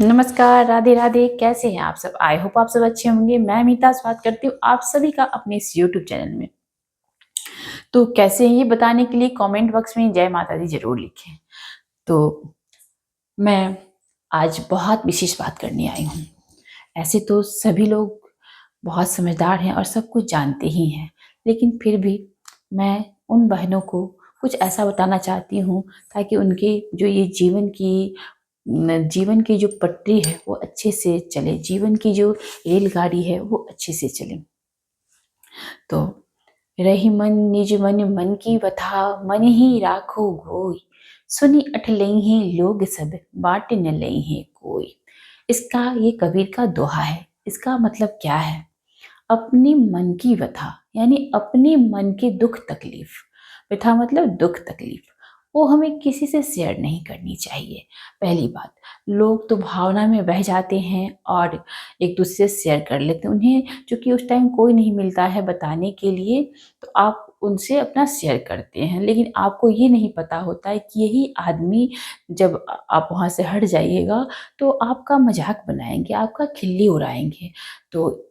नमस्कार, राधे राधे। कैसे हैं आप सब? आई होप आप सब अच्छे होंगे। मैं मीता बात करती हूँ आप सभी का अपने इस यूट्यूब चैनल में। तो कैसे हैं ये बताने के लिए कमेंट बॉक्स में जय माता दी जरूर लिखें। तो मैं आज बहुत विशेष बात करने आई हूँ। ऐसे तो सभी लोग बहुत समझदार हैं और सब कुछ जानते ही हैं, लेकिन फिर भी मैं उन बहनों को कुछ ऐसा बताना चाहती हूँ ताकि उनके जो ये जीवन की जो पटरी है वो अच्छे से चले, जीवन की जो रेलगाड़ी है वो अच्छे से चले। तो रही मन निज मन मन की बथा, मन ही राखो गोई, सुनी अठ लई लोग सब, बाट न लई कोई। इसका ये कबीर का दोहा है। इसका मतलब क्या है? अपने मन की व्यथा यानी अपने मन के दुख तकलीफ, व्यथा मतलब दुख तकलीफ, वो हमें किसी से शेयर नहीं करनी चाहिए। पहली बात, लोग तो भावना में बह जाते हैं और एक दूसरे से शेयर कर लेते हैं। उन्हें चूंकि उस टाइम कोई नहीं मिलता है बताने के लिए, तो आप उनसे अपना शेयर करते हैं, लेकिन आपको ये नहीं पता होता है कि यही आदमी जब आप वहाँ से हट जाइएगा तो आपका मजाक बनाएंगे, आपका खिल्ली उड़ाएंगे। तो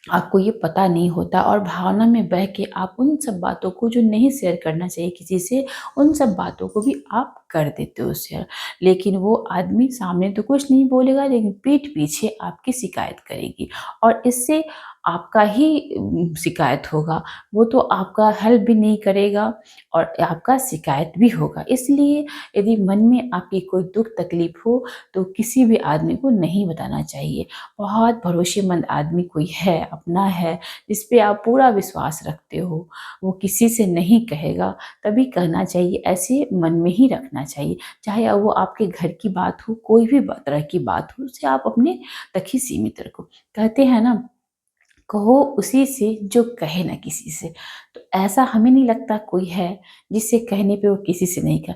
आपको ये पता नहीं होता और भावना में बह के आप उन सब बातों को जो नहीं शेयर करना चाहिए किसी से, उन सब बातों को भी आप कर देते हो शेयर। लेकिन वो आदमी सामने तो कुछ नहीं बोलेगा, लेकिन पीठ पीछे आपकी शिकायत करेगी और इससे आपका ही शिकायत होगा। वो तो आपका हेल्प भी नहीं करेगा और आपका शिकायत भी होगा। इसलिए यदि मन में आपकी कोई दुख तकलीफ हो तो किसी भी आदमी को नहीं बताना चाहिए। बहुत भरोसेमंद आदमी कोई है, अपना है, जिस पे आप पूरा विश्वास रखते हो, वो किसी से नहीं कहेगा, तभी कहना चाहिए। ऐसे मन में ही रखना चाहिए। चाहे अब वो आपके घर की बात हो, कोई भी तरह की बात हो, उसे आप अपने तक ही सीमित रखो। कहते हैं ना, कहो उसी से जो कहे ना किसी से। तो ऐसा हमें नहीं लगता कोई है जिससे कहने पे वो किसी से नहीं कहे।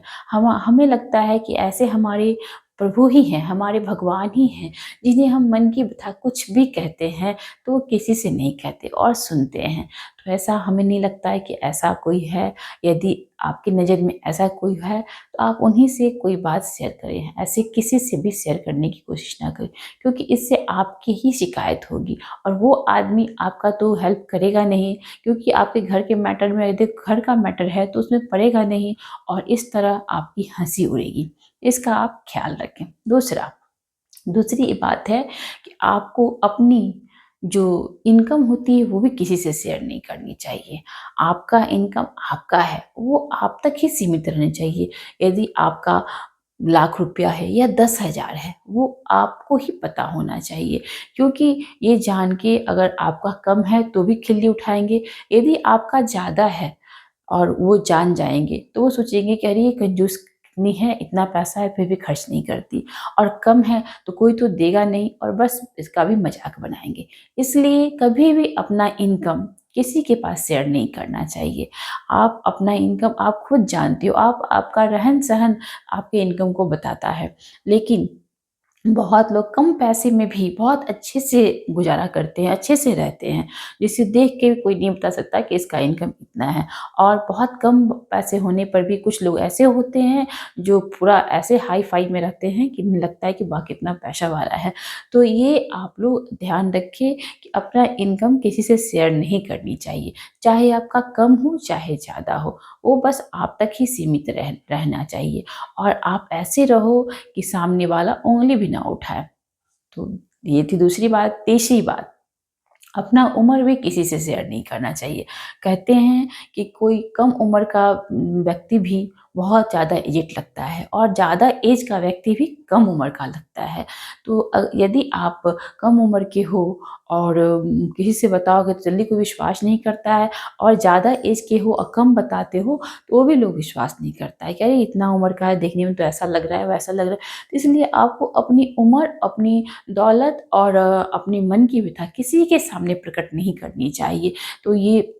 हमें लगता है कि ऐसे हमारे प्रभु ही हैं, हमारे भगवान ही हैं, जिन्हें हम मन की बता कुछ भी कहते हैं तो वो किसी से नहीं कहते और सुनते हैं। तो ऐसा हमें नहीं लगता है कि ऐसा कोई है। यदि आपकी नज़र में ऐसा कोई है तो आप उन्हीं से कोई बात शेयर करें, ऐसे किसी से भी शेयर करने की कोशिश ना करें, क्योंकि इससे आपकी ही शिकायत होगी और वो आदमी आपका तो हेल्प करेगा नहीं, क्योंकि आपके घर के मैटर में यदि घर का मैटर है तो उसमें पड़ेगा नहीं और इस तरह आपकी हंसी उड़ेगी। इसका आप ख्याल रखें। दूसरी बात है कि आपको अपनी जो इनकम होती है वो भी किसी से शेयर नहीं करनी चाहिए। आपका इनकम आपका है, वो आप तक ही सीमित रहनी चाहिए। यदि आपका लाख रुपया है या 10,000 है, वो आपको ही पता होना चाहिए, क्योंकि ये जान के अगर आपका कम है तो भी खिल्ली उठाएंगे। यदि आपका ज़्यादा है और वो जान जाएंगे तो वो सोचेंगे कि अरे ये कंजूस कितनी है, इतना पैसा है फिर भी खर्च नहीं करती, और कम है तो कोई तो देगा नहीं और बस इसका भी मजाक बनाएंगे। इसलिए कभी भी अपना इनकम किसी के पास शेयर नहीं करना चाहिए। आप अपना इनकम आप खुद जानते हो, आप आपका रहन सहन आपके इनकम को बताता है। लेकिन बहुत लोग कम पैसे में भी बहुत अच्छे से गुजारा करते हैं, अच्छे से रहते हैं, जिसे देख के भी कोई नहीं बता सकता कि इसका इनकम इतना है। और बहुत कम पैसे होने पर भी कुछ लोग ऐसे होते हैं जो पूरा ऐसे हाई फाई में रहते हैं कि लगता है कि वाह कितना पैसा वाला है। तो ये आप लोग ध्यान रखें कि अपना इनकम किसी से शेयर नहीं करनी चाहिए, चाहे आपका कम हो चाहे ज़्यादा हो, वो बस आप तक ही सीमित रहना चाहिए। और आप ऐसे रहो कि सामने वाला उँगली भी ना उठाए। तो ये थी दूसरी बात। तीसरी बात, अपना उम्र भी किसी से शेयर नहीं करना चाहिए। कहते हैं कि कोई कम उम्र का व्यक्ति भी बहुत ज़्यादा एजेड लगता है और ज़्यादा एज का व्यक्ति भी कम उम्र का लगता है। तो यदि आप कम उम्र के हो और किसी से बताओगे तो जल्दी कोई विश्वास नहीं करता है, और ज़्यादा एज के हो और कम बताते हो तो वो भी लोग विश्वास नहीं करता है कि अरे इतना उम्र का है, देखने में तो ऐसा लग रहा है वैसा लग रहा है। तो इसलिए आपको अपनी उम्र, अपनी दौलत और अपने मन की व्यथा किसी के सामने प्रकट नहीं करनी चाहिए। तो ये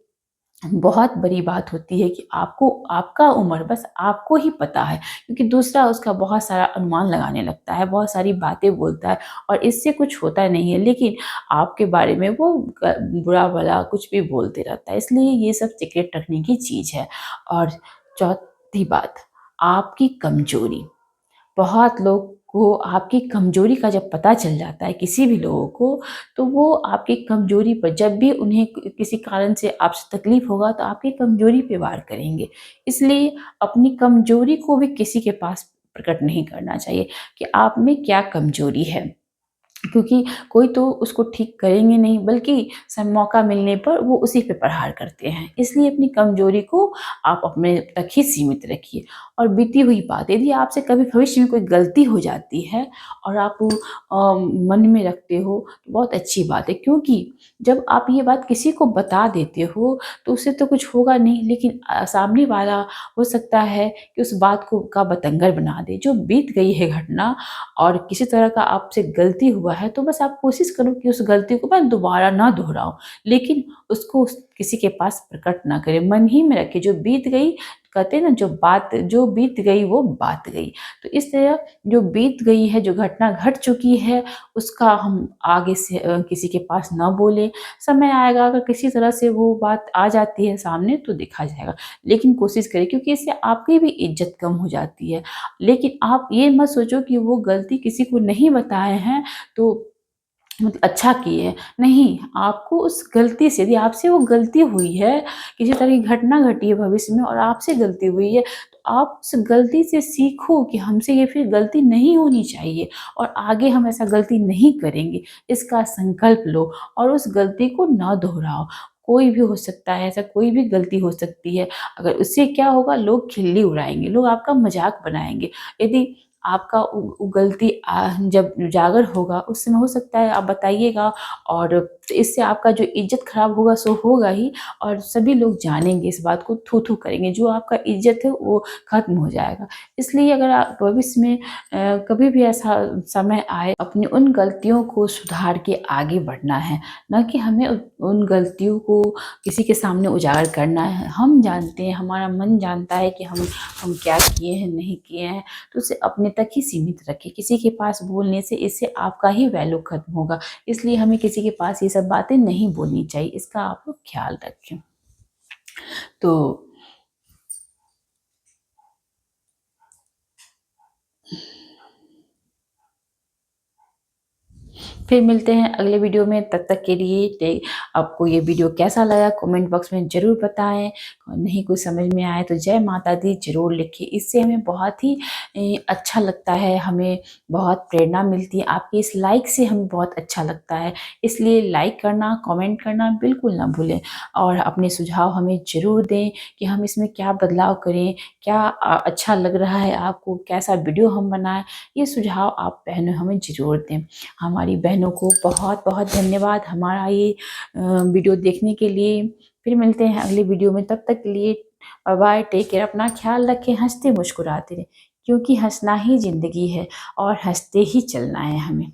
बहुत बड़ी बात होती है कि आपको आपका उम्र बस आपको ही पता है, क्योंकि दूसरा उसका बहुत सारा अनुमान लगाने लगता है, बहुत सारी बातें बोलता है और इससे कुछ होता नहीं है, लेकिन आपके बारे में वो बुरा भला कुछ भी बोलते रहता है। इसलिए ये सब सीक्रेट रखने की चीज़ है। और चौथी बात, आपकी कमजोरी। बहुत लोग को आपकी कमज़ोरी का जब पता चल जाता है किसी भी लोगों को, तो वो आपकी कमज़ोरी पर जब भी उन्हें किसी कारण से आपसे तकलीफ़ होगा तो आपकी कमज़ोरी पे वार करेंगे। इसलिए अपनी कमज़ोरी को भी किसी के पास प्रकट नहीं करना चाहिए कि आप में क्या कमज़ोरी है। क्योंकि कोई तो उसको ठीक करेंगे नहीं, बल्कि सब मौका मिलने पर वो उसी पे प्रहार करते हैं। इसलिए अपनी कमज़ोरी को आप अपने तक ही सीमित रखिए। और बीती हुई बात, यदि आपसे कभी भविष्य में कोई गलती हो जाती है और आप मन में रखते हो, तो बहुत अच्छी बात है, क्योंकि जब आप ये बात किसी को बता देते हो तो उससे तो कुछ होगा नहीं, लेकिन सामने वाला हो सकता है कि उस बात को का बतंगड़ बना दे। जो बीत गई है घटना और किसी तरह का आपसे गलती हुआ है, तो बस आप कोशिश करो कि उस गलती को मैं दोबारा ना दोहराऊँ, लेकिन उसको किसी के पास प्रकट ना करें, मन ही में रखें। जो बीत गई, कहते हैं ना, जो बीत गई वो बात गई। तो इस तरह जो बीत गई है, जो घटना घट चुकी है, उसका हम आगे से किसी के पास ना बोलें। समय आएगा, अगर किसी तरह से वो बात आ जाती है सामने तो देखा जाएगा, लेकिन कोशिश करें, क्योंकि इससे आपकी भी इज़्ज़त कम हो जाती है। लेकिन आप ये मत सोचो कि वो गलती किसी को नहीं बताए हैं तो मतलब अच्छा किए हैं। नहीं, आपको उस गलती से, यदि आपसे वो गलती हुई है, किसी तरह की घटना घटी है भविष्य में और आपसे गलती हुई है, तो आप उस गलती से सीखो कि हमसे ये फिर गलती नहीं होनी चाहिए और आगे हम ऐसा गलती नहीं करेंगे। इसका संकल्प लो और उस गलती को ना दोहराओ। कोई भी हो सकता है, ऐसा कोई भी गलती हो सकती है। अगर उससे क्या होगा, लोग खिल्ली उड़ाएँगे, लोग आपका मज़ाक बनाएँगे। यदि आपका वो गलती जब उजागर होगा, उस समय हो सकता है आप बताइएगा, और इससे आपका जो इज़्ज़त खराब होगा सो होगा ही, और सभी लोग जानेंगे इस बात को, थू-थू करेंगे, जो आपका इज़्ज़त है वो ख़त्म हो जाएगा। इसलिए अगर आप भविष्य में कभी भी ऐसा समय आए, अपनी उन गलतियों को सुधार के आगे बढ़ना है, ना कि हमें उन गलतियों को किसी के सामने उजागर करना है। हम जानते हैं, हमारा मन जानता है कि हम क्या किए हैं, नहीं किए हैं, तो उसे अपने तक ही सीमित रखें। किसी के पास बोलने से इससे आपका ही वैल्यू खत्म होगा। इसलिए हमें किसी के पास ये सब बातें नहीं बोलनी चाहिए। इसका आप लोग ख्याल रखें। तो फिर मिलते हैं अगले वीडियो में, तब तक के लिए आपको ये वीडियो कैसा लगा कमेंट बॉक्स में ज़रूर बताएं। और नहीं कुछ समझ में आए तो जय माता दी ज़रूर लिखें। इससे हमें बहुत ही अच्छा लगता है, हमें बहुत प्रेरणा मिलती है। आपके इस लाइक से हमें बहुत अच्छा लगता है। इसलिए लाइक करना, कमेंट करना बिल्कुल ना भूलें, और अपने सुझाव हमें ज़रूर दें कि हम इसमें क्या बदलाव करें, क्या अच्छा लग रहा है आपको, कैसा वीडियो हम बनाएं। ये सुझाव आप बहनों हमें ज़रूर दें। हमारी बहनों को बहुत बहुत धन्यवाद हमारा ये वीडियो देखने के लिए। फिर मिलते हैं अगले वीडियो में, तब तक के लिए बाय बाय, टेक केयर, अपना ख्याल रखें, हंसते मुस्कुराते रहें, क्योंकि हंसना ही ज़िंदगी है और हंसते ही चलना है हमें।